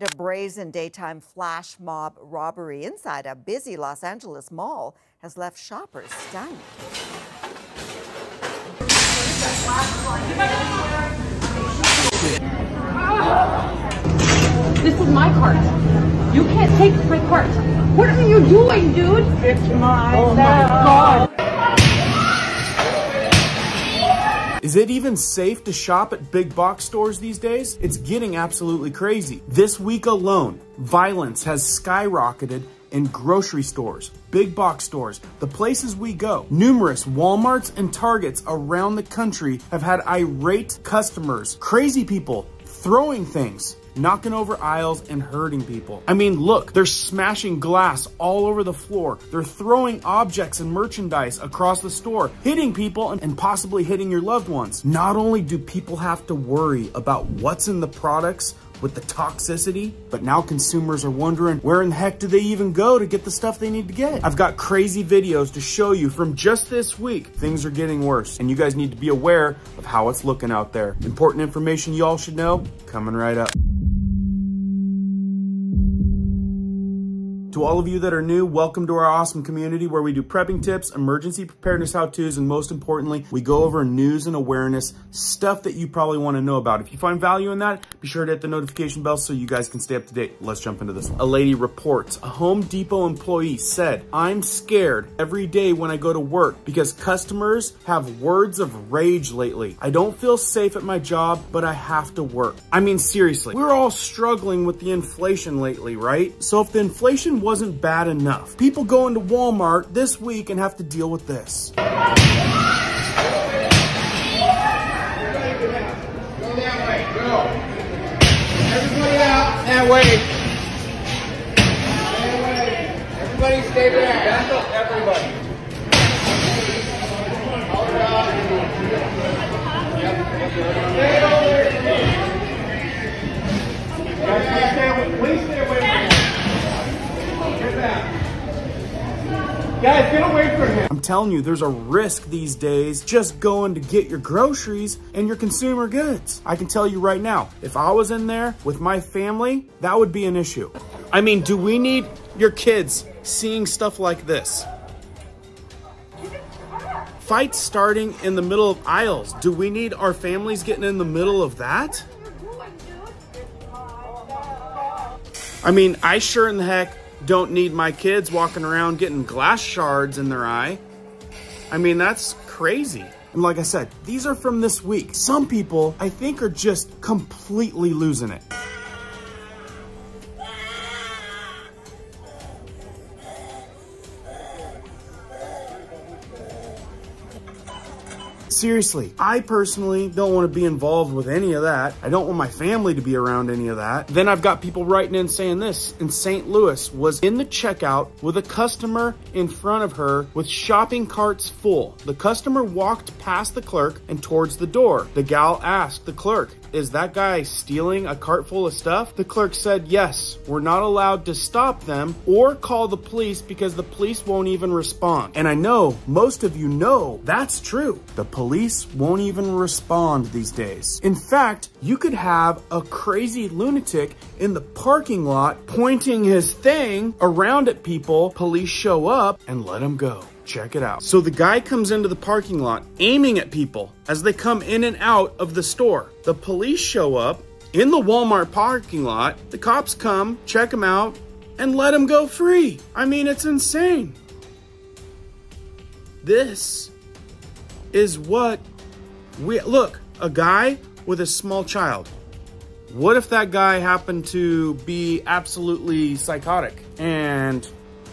A brazen daytime flash mob robbery inside a busy Los Angeles mall has left shoppers stunned. This is my cart. You can't take my cart. What are you doing, dude? It's mine. Oh my God. Is it even safe to shop at big box stores these days? It's getting absolutely crazy. This week alone, violence has skyrocketed in grocery stores, big box stores, the places we go. Numerous Walmarts and Targets around the country have had irate customers, crazy people throwing things, knocking over aisles and hurting people. I mean, look, they're smashing glass all over the floor. They're throwing objects and merchandise across the store, hitting people and possibly hitting your loved ones. Not only do people have to worry about what's in the products with the toxicity, but now consumers are wondering where in the heck do they even go to get the stuff they need to get? I've got crazy videos to show you from just this week. Things are getting worse and you guys need to be aware of how it's looking out there. Important information you all should know coming right up. To all of you that are new, welcome to our awesome community where we do prepping tips, emergency preparedness how-tos, and most importantly, we go over news and awareness, stuff that you probably want to know about. If you find value in that, be sure to hit the notification bell so you guys can stay up to date. Let's jump into this one. A lady reports a Home Depot employee said, "I'm scared every day when I go to work because customers have words of rage lately. I don't feel safe at my job, but I have to work." I mean, seriously, we're all struggling with the inflation lately, right? So if the inflation wasn't bad enough, people go into Walmart this week and have to deal with this. Go that way, go. Everybody out that way. Stay away. Everybody stay back. Back up, everybody. All around. Stay over. Please stay away from him. Get back. Guys, get away from him. I'm telling you, there's a risk these days just going to get your groceries and your consumer goods. I can tell you right now, if I was in there with my family, that would be an issue. I mean, do we need your kids seeing stuff like this? Fights starting in the middle of aisles. Do we need our families getting in the middle of that? I mean, I sure in the heck don't need my kids walking around getting glass shards in their eye. I mean, that's crazy. And like I said, these are from this week. Some people, I think, are just completely losing it. Seriously, I personally don't want to be involved with any of that. I don't want my family to be around any of that. Then I've got people writing in saying this. In St. Louis, was in the checkout with a customer in front of her with shopping carts full. The customer walked past the clerk and towards the door. The gal asked the clerk, "Is that guy stealing a cart full of stuff?" The clerk said, "Yes, we're not allowed to stop them or call the police because the police won't even respond." And I know most of you know that's true. The police won't even respond these days. In fact, you could have a crazy lunatic in the parking lot pointing his thing around at people. Police show up and let him go. Check it out. So the guy comes into the parking lot aiming at people as they come in and out of the store. The police show up in the Walmart parking lot. The cops come, check him out, and let him go free. I mean, it's insane. This is what look, a guy with a small child. What if that guy happened to be absolutely psychotic and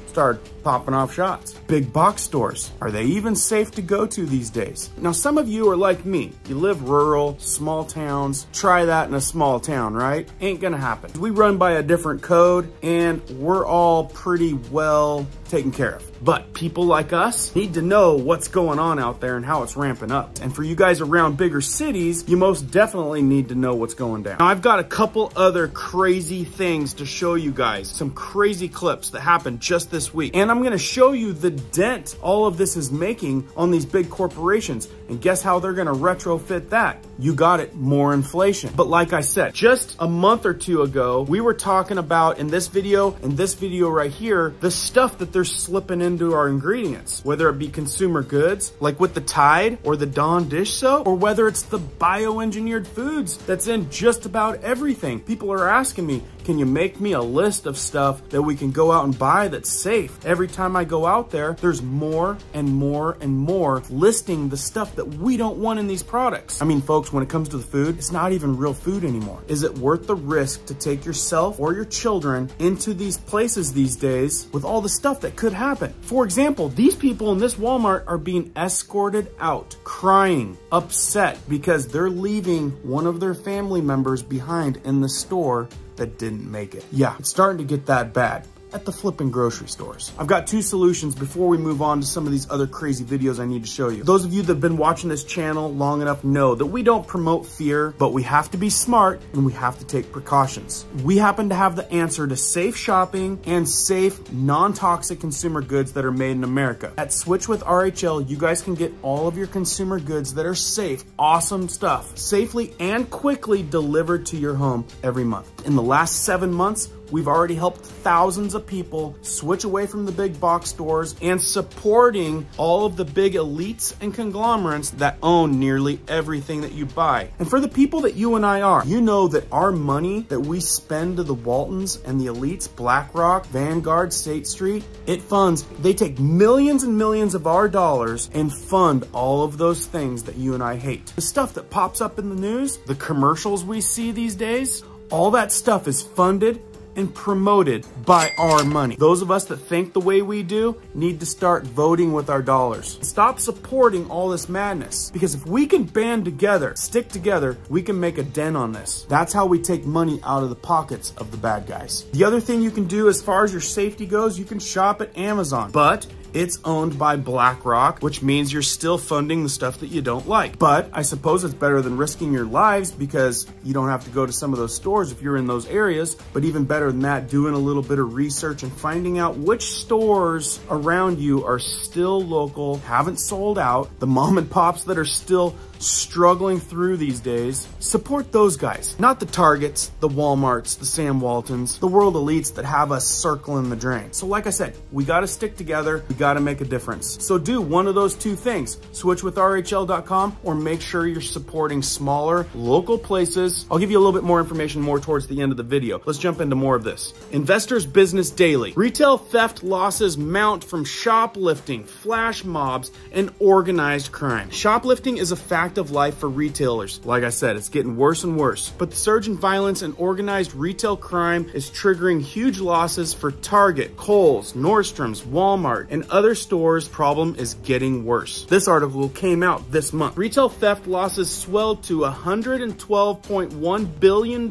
start popping off shots? Big box stores, are they even safe to go to these days? Now, some of you are like me. You live rural, small towns. Try that in a small town, right? Ain't gonna happen. We run by a different code and we're all pretty well taken care of. But people like us need to know what's going on out there and how it's ramping up. And for you guys around bigger cities, you most definitely need to know what's going down. Now, I've got a couple other crazy things to show you guys, some crazy clips that happened just this week. And I'm gonna show you the dent all of this is making on these big corporations. And guess how they're gonna retrofit that? You got it, more inflation. But like I said, just a month or two ago, we were talking about in this video and this video right here, the stuff that they're slipping into our ingredients, whether it be consumer goods, like with the Tide or the Dawn dish soap, or whether it's the bioengineered foods that's in just about everything. People are asking me, can you make me a list of stuff that we can go out and buy that's safe? Every time I go out there, there's more and more and more listing the stuff that we don't want in these products. I mean, folks, when it comes to the food, it's not even real food anymore. Is it worth the risk to take yourself or your children into these places these days with all the stuff that could happen? For example, these people in this Walmart are being escorted out, crying, upset because they're leaving one of their family members behind in the store that didn't make it. Yeah, it's starting to get that bad at the flipping grocery stores. I've got two solutions before we move on to some of these other crazy videos I need to show you. Those of you that have been watching this channel long enough know that we don't promote fear, but we have to be smart and we have to take precautions. We happen to have the answer to safe shopping and safe, non-toxic consumer goods that are made in America. At Switch with RHL, you guys can get all of your consumer goods that are safe, awesome stuff, safely and quickly delivered to your home every month. In the last 7 months, we've already helped thousands of people switch away from the big box stores and supporting all of the big elites and conglomerates that own nearly everything that you buy. And for the people that you and I are, you know that our money that we spend to the Waltons and the elites, BlackRock, Vanguard, State Street, it funds, they take millions and millions of our dollars and fund all of those things that you and I hate. The stuff that pops up in the news, the commercials we see these days, all that stuff is funded and promoted by our money. Those of us that think the way we do need to start voting with our dollars. Stop supporting all this madness, because if we can band together, stick together, we can make a dent on this. That's how we take money out of the pockets of the bad guys. The other thing you can do as far as your safety goes, you can shop at Amazon, but it's owned by BlackRock, which means you're still funding the stuff that you don't like. But I suppose it's better than risking your lives because you don't have to go to some of those stores if you're in those areas. But even better than that, doing a little bit of research and finding out which stores around you are still local, haven't sold out, the mom and pops that are still struggling through these days. Support those guys, not the Targets, the Walmarts, the Sam Waltons, the world elites that have us circling the drain. So like I said, we got to stick together. We got to make a difference. So do one of those two things, switchwithrhl.com, or make sure you're supporting smaller local places. I'll give you a little bit more information more towards the end of the video. Let's jump into more of this. Investors Business Daily. Retail theft losses mount from shoplifting, flash mobs, and organized crime. Shoplifting is a fact of life for retailers. Like I said, it's getting worse and worse. But the surge in violence and organized retail crime is triggering huge losses for Target, Kohl's, Nordstrom's, Walmart, and other stores. Problem is getting worse. This article came out this month. Retail theft losses swelled to $112.1 billion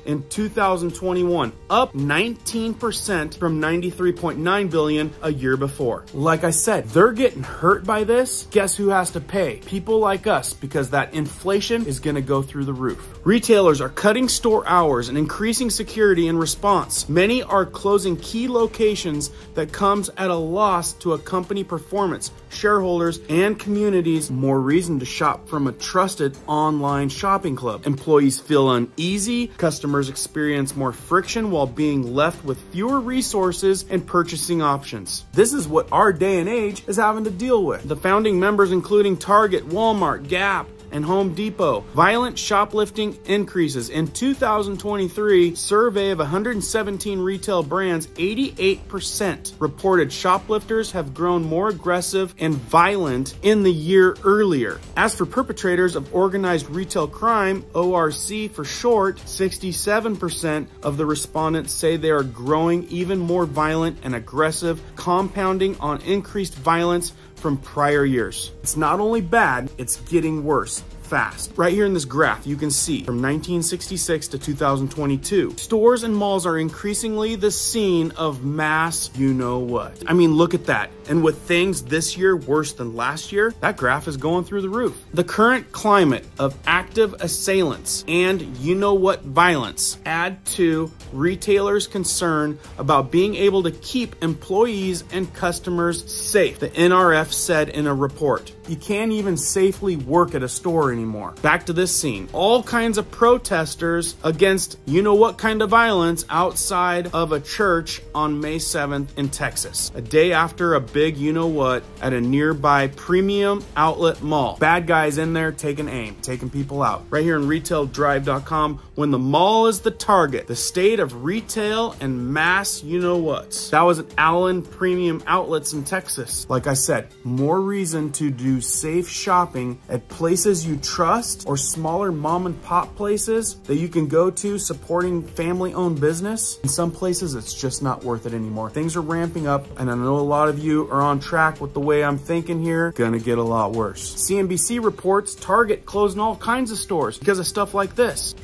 in 2021, up 19% from $93.9 billion a year before. Like I said, they're getting hurt by this. Guess who has to pay? People like us, because that inflation is going to go through the roof. Retailers are cutting store hours and increasing security in response. Many are closing key locations that comes at a loss to a company performance, shareholders, and communities. More reason to shop from a trusted online shopping club. Employees feel uneasy. Customers experience more friction while being left with fewer resources and purchasing options. This is what our day and age is having to deal with. The founding members including Target, Walmart, Gap, and Home Depot. Violent shoplifting increases. In 2023 survey of 117 retail brands, 88% reported shoplifters have grown more aggressive and violent in the year earlier. As for perpetrators of organized retail crime, ORC for short, 67% of the respondents say they are growing even more violent and aggressive, compounding on increased violence from prior years. It's not only bad, it's getting worse. fast. Right here in this graph, you can see from 1966 to 2022, stores and malls are increasingly the scene of mass you-know-what. I mean, look at that. And with things this year worse than last year, that graph is going through the roof. The current climate of active assailants and you-know-what violence add to retailers' concern about being able to keep employees and customers safe, the NRF said in a report. You can't even safely work at a store anymore. Back to this scene. All kinds of protesters against you-know-what kind of violence outside of a church on May 7th in Texas, a day after a big you-know-what at a nearby premium outlet mall. Bad guys in there taking aim, taking people out. Right here in RetailDrive.com, when the mall is the target, the state of retail and mass you-know-whats. That was at Allen Premium Outlets in Texas. Like I said, more reason to do safe shopping at places you trust or smaller mom and pop places that you can go to supporting family-owned business. In some places, it's just not worth it anymore. Things are ramping up, and I know a lot of you are on track with the way I'm thinking here. Gonna get a lot worse. CNBC reports Target closing all kinds of stores because of stuff like this.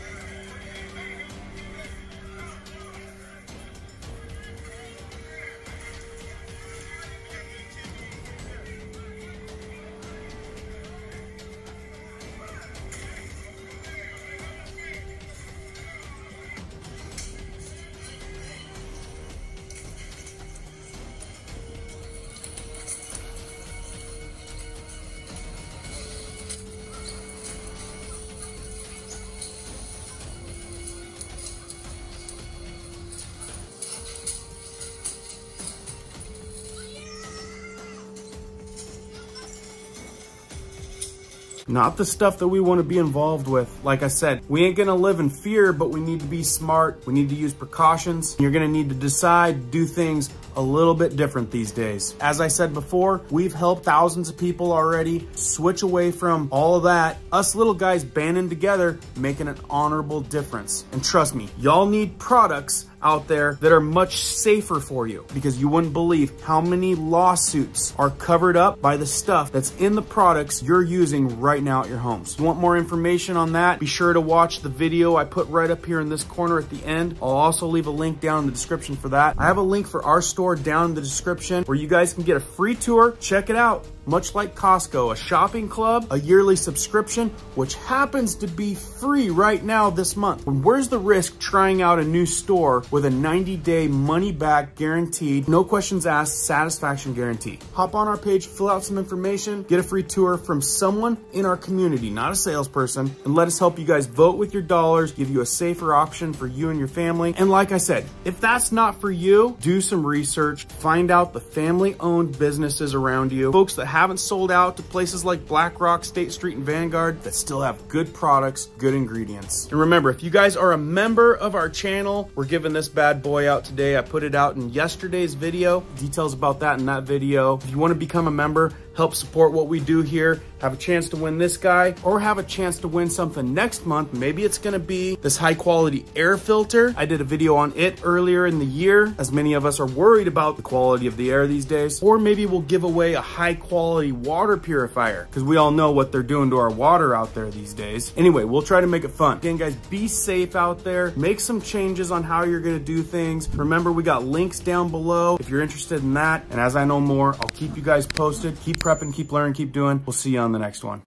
Not the stuff that we want to be involved with. Like I said, we ain't gonna live in fear, but we need to be smart. We need to use precautions. You're gonna need to decide, do things a little bit different these days. As I said before, we've helped thousands of people already switch away from all of that. Us little guys banding together, making an honorable difference. And trust me, y'all need products out there that are much safer for you, because you wouldn't believe how many lawsuits are covered up by the stuff that's in the products you're using right now at your homes. If you want more information on that, be sure to watch the video I put right up here in this corner at the end. I'll also leave a link down in the description for that. I have a link for our store down in the description where you guys can get a free tour. Check it out. Much like Costco, a shopping club, a yearly subscription, which happens to be free right now this month. Where's the risk trying out a new store with a 90-day money-back guaranteed, no questions asked, satisfaction guarantee? Hop on our page, fill out some information, get a free tour from someone in our community, not a salesperson, and let us help you guys vote with your dollars, give you a safer option for you and your family. And like I said, if that's not for you, do some research, find out the family-owned businesses around you, folks that haven't sold out to places like BlackRock, State Street, and Vanguard that still have good products, good ingredients. And remember, if you guys are a member of our channel, we're giving this bad boy out today. I put it out in yesterday's video. Details about that in that video. If you want to become a member, help support what we do here, have a chance to win this guy, or have a chance to win something next month. Maybe it's gonna be this high quality air filter. I did a video on it earlier in the year, as many of us are worried about the quality of the air these days. Or maybe we'll give away a high quality water purifier, because we all know what they're doing to our water out there these days. Anyway, we'll try to make it fun. Again, guys, be safe out there. Make some changes on how you're gonna do things. Remember, we got links down below if you're interested in that. And as I know more, I'll keep you guys posted. Keep prepping, keep learning, keep doing. We'll see you on the next one.